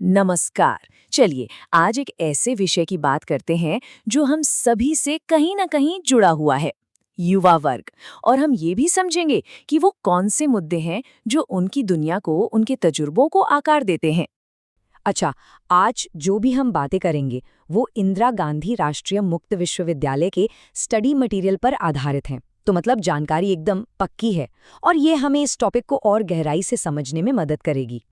नमस्कार। चलिए आज एक ऐसे विषय की बात करते हैं जो हम सभी से कहीं ना कहीं जुड़ा हुआ है, युवा वर्ग। और हम ये भी समझेंगे कि वो कौन से मुद्दे हैं जो उनकी दुनिया को, उनके तजुर्बों को आकार देते हैं। अच्छा, आज जो भी हम बातें करेंगे वो इंदिरा गांधी राष्ट्रीय मुक्त विश्वविद्यालय के स्टडी मटेरियल पर आधारित हैं। तो मतलब जानकारी एकदम पक्की है और ये हमें इस टॉपिक को और गहराई से समझने में मदद करेगी।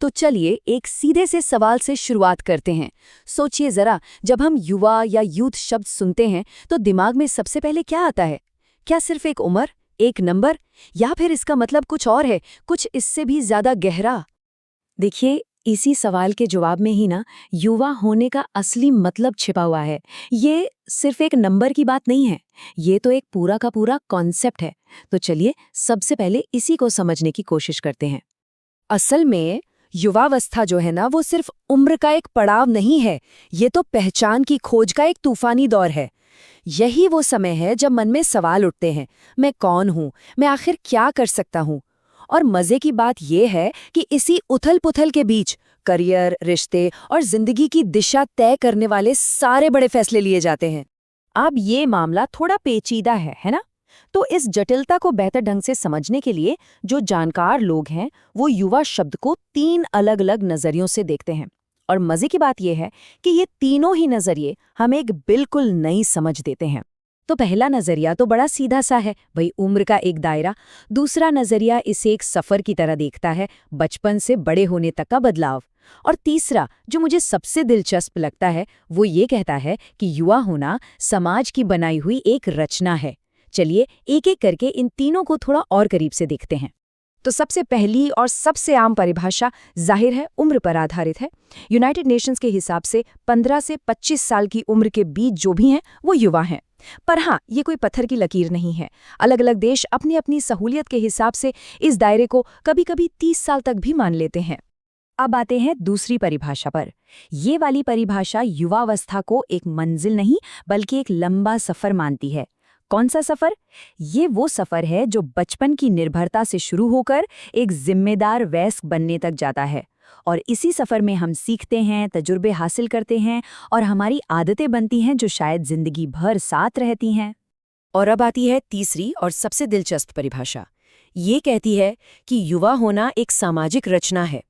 तो चलिए एक सीधे से सवाल से शुरुआत करते हैं। सोचिए जरा, जब हम युवा या यूथ शब्द सुनते हैं तो दिमाग में सबसे पहले क्या आता है? क्या सिर्फ एक उम्र, एक नंबर, या फिर इसका मतलब कुछ और है, कुछ इससे भी ज्यादा गहरा? देखिए, इसी सवाल के जवाब में ही ना युवा होने का असली मतलब छिपा हुआ है। ये सिर्फ एक नंबर की बात नहीं है, ये तो एक पूरा का पूरा कॉन्सेप्ट है। तो चलिए सबसे पहले इसी को समझने की कोशिश करते हैं। असल में युवावस्था जो है ना वो सिर्फ उम्र का एक पड़ाव नहीं है, ये तो पहचान की खोज का एक तूफानी दौर है। यही वो समय है जब मन में सवाल उठते हैं, मैं कौन हूँ, मैं आखिर क्या कर सकता हूँ। और मजे की बात यह है कि इसी उथल-पुथल के बीच करियर, रिश्ते और जिंदगी की दिशा तय करने वाले सारे बड़े फैसले लिए जाते हैं। अब ये मामला थोड़ा पेचीदा है ना? तो इस जटिलता को बेहतर ढंग से समझने के लिए जो जानकार लोग हैं वो युवा शब्द को 3 अलग-अलग नजरियों से देखते हैं। और मजे की बात यह है कि ये तीनों ही नजरिए हमें एक बिल्कुल नई समझ देते हैं। तो पहला नजरिया तो बड़ा सीधा सा है, भाई उम्र का एक दायरा। दूसरा नजरिया इसे एक सफर की तरह देखता है, बचपन से बड़े होने तक का बदलाव। और तीसरा, जो मुझे सबसे दिलचस्प लगता है, वो ये कहता है कि युवा होना समाज की बनाई हुई एक रचना है। चलिए एक एक करके इन तीनों को थोड़ा और करीब से देखते हैं। तो सबसे पहली और सबसे आम परिभाषा जाहिर है उम्र पर आधारित है। यूनाइटेड नेशंस के हिसाब से 15 से 25 साल की उम्र के बीच जो भी हैं वो युवा हैं। पर हाँ, ये कोई पत्थर की लकीर नहीं है। अलग अलग देश अपनी अपनी सहूलियत के हिसाब से इस दायरे को कभी-कभी 30 साल तक भी मान लेते हैं। अब आते हैं दूसरी परिभाषा पर। ये वाली परिभाषा युवावस्था को एक मंजिल नहीं बल्कि एक लंबा सफर मानती है। कौन सा सफर? ये वो सफर है जो बचपन की निर्भरता से शुरू होकर एक जिम्मेदार वयस्क बनने तक जाता है। और इसी सफर में हम सीखते हैं, तजुर्बे हासिल करते हैं और हमारी आदतें बनती हैं जो शायद जिंदगी भर साथ रहती हैं। और अब आती है तीसरी और सबसे दिलचस्प परिभाषा। ये कहती है कि युवा होना एक सामाजिक रचना है।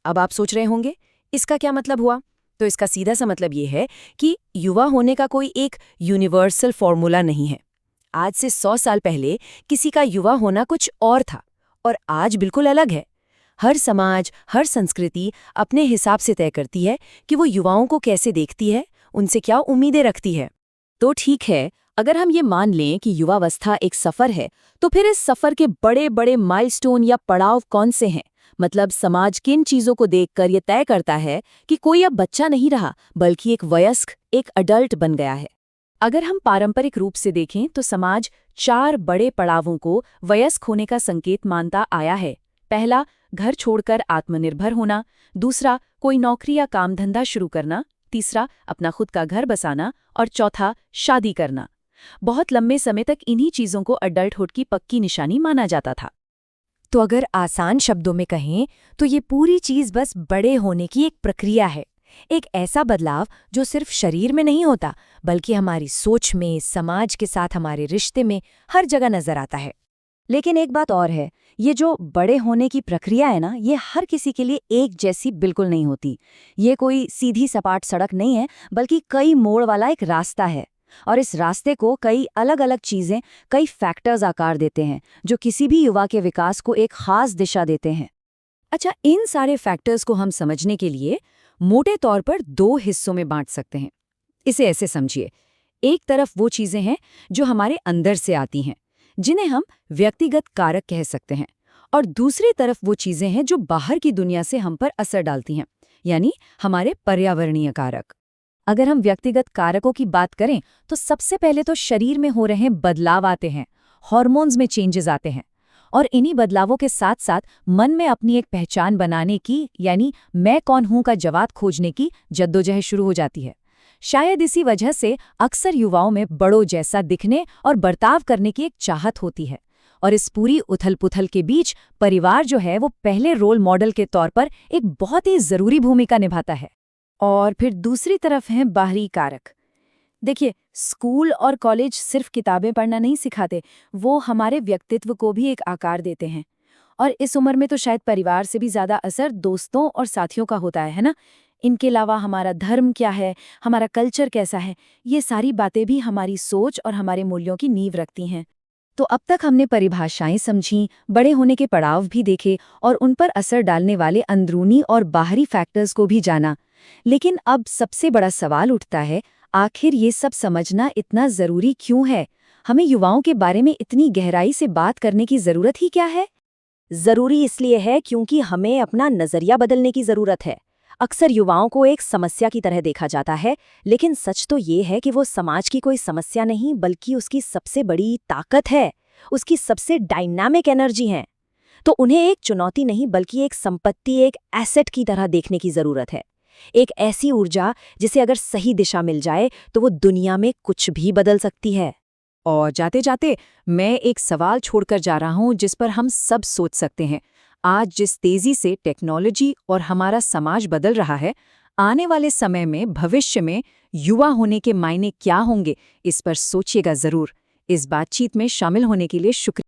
अब आप सोच रहे होंगे इसका क्या मतलब हुआ? तो इसका सीधा सा मतलब ये है कि युवा होने का कोई एक यूनिवर्सल फॉर्मूला नहीं है। आज से 100 साल पहले किसी का युवा होना कुछ और था और आज बिल्कुल अलग है। हर समाज, हर संस्कृति अपने हिसाब से तय करती है कि वो युवाओं को कैसे देखती है, उनसे क्या उम्मीदें रखती है। तो ठीक है, अगर हम ये मान लें कि युवावस्था एक सफर है, तो फिर इस सफर के बड़े बड़े माइलस्टोन या पड़ाव कौन से हैं? मतलब समाज किन चीजों को देखकर ये तय करता है कि कोई अब बच्चा नहीं रहा बल्कि एक वयस्क, एक अडल्ट बन गया है। अगर हम पारंपरिक रूप से देखें तो समाज 4 बड़े पड़ावों को वयस्क होने का संकेत मानता आया है। पहला, घर छोड़कर आत्मनिर्भर होना। दूसरा, कोई नौकरी या काम धंधा शुरू करना। तीसरा, अपना खुद का घर बसाना। और चौथा, शादी करना। बहुत लंबे समय तक इन्हीं चीजों को अडल्टहुड की पक्की निशानी माना जाता था। तो अगर आसान शब्दों में कहें तो ये पूरी चीज बस बड़े होने की एक प्रक्रिया है। एक ऐसा बदलाव जो सिर्फ शरीर में नहीं होता बल्कि हमारी सोच में, समाज के साथ हमारे रिश्ते में, हर जगह नजर आता है। लेकिन एक बात और है, ये जो बड़े होने की प्रक्रिया है ना, ये हर किसी के लिए एक जैसी बिल्कुल नहीं होती। ये कोई सीधी सपाट सड़क नहीं है बल्कि कई मोड़ वाला एक रास्ता है। और इस रास्ते को कई अलग अलग चीजें, कई फैक्टर्स आकार देते हैं जो किसी भी युवा के विकास को एक खास दिशा देते हैं। अच्छा, इन सारे फैक्टर्स को हम समझने के लिए मोटे तौर पर 2 हिस्सों में बांट सकते हैं। इसे ऐसे समझिए, एक तरफ वो चीजें हैं जो हमारे अंदर से आती हैं, जिन्हें हम व्यक्तिगत कारक कह सकते हैं, और दूसरी तरफ वो चीजें हैं जो बाहर की दुनिया से हम पर असर डालती हैं, यानी हमारे पर्यावरणीय कारक। अगर हम व्यक्तिगत कारकों की बात करें तो सबसे पहले तो शरीर में हो रहे बदलाव आते हैं, हार्मोन्स में चेंजेस आते हैं। और इन्हीं बदलावों के साथ साथ मन में अपनी एक पहचान बनाने की, यानी मैं कौन हूं का जवाब खोजने की जद्दोजहद शुरू हो जाती है। शायद इसी वजह से अक्सर युवाओं में बड़ों जैसा दिखने और बर्ताव करने की एक चाहत होती है। और इस पूरी उथल-पुथल के बीच परिवार जो है वो पहले रोल मॉडल के तौर पर एक बहुत ही ज़रूरी भूमिका निभाता है। और फिर दूसरी तरफ हैं बाहरी कारक। देखिए, स्कूल और कॉलेज सिर्फ किताबें पढ़ना नहीं सिखाते, वो हमारे व्यक्तित्व को भी एक आकार देते हैं। और इस उम्र में तो शायद परिवार से भी ज़्यादा असर दोस्तों और साथियों का होता है ना? इनके अलावा हमारा धर्म क्या है, हमारा कल्चर कैसा है, ये सारी बातें भी हमारी सोच और हमारे मूल्यों की नींव रखती हैं। तो अब तक हमने परिभाषाएं समझी, बड़े होने के पड़ाव भी देखे और उन पर असर डालने वाले अंदरूनी और बाहरी फैक्टर्स को भी जाना। लेकिन अब सबसे बड़ा सवाल उठता है, आखिर ये सब समझना इतना ज़रूरी क्यों है? हमें युवाओं के बारे में इतनी गहराई से बात करने की ज़रूरत ही क्या है? जरूरी इसलिए है क्योंकि हमें अपना नजरिया बदलने की जरूरत है। अक्सर युवाओं को एक समस्या की तरह देखा जाता है, लेकिन सच तो ये है कि वो समाज की कोई समस्या नहीं बल्कि उसकी सबसे बड़ी ताकत है, उसकी सबसे डायनामिक एनर्जी है। तो उन्हें एक चुनौती नहीं बल्कि एक संपत्ति, एक एसेट की तरह देखने की जरूरत है। एक ऐसी ऊर्जा जिसे अगर सही दिशा मिल जाए तो वो दुनिया में कुछ भी बदल सकती है। और जाते जाते मैं एक सवाल छोड़कर जा रहा हूं जिस पर हम सब सोच सकते हैं। आज जिस तेजी से टेक्नोलॉजी और हमारा समाज बदल रहा है, आने वाले समय में, भविष्य में युवा होने के मायने क्या होंगे, इस पर सोचिएगा जरूर। इस बातचीत में शामिल होने के लिए शुक्रिया।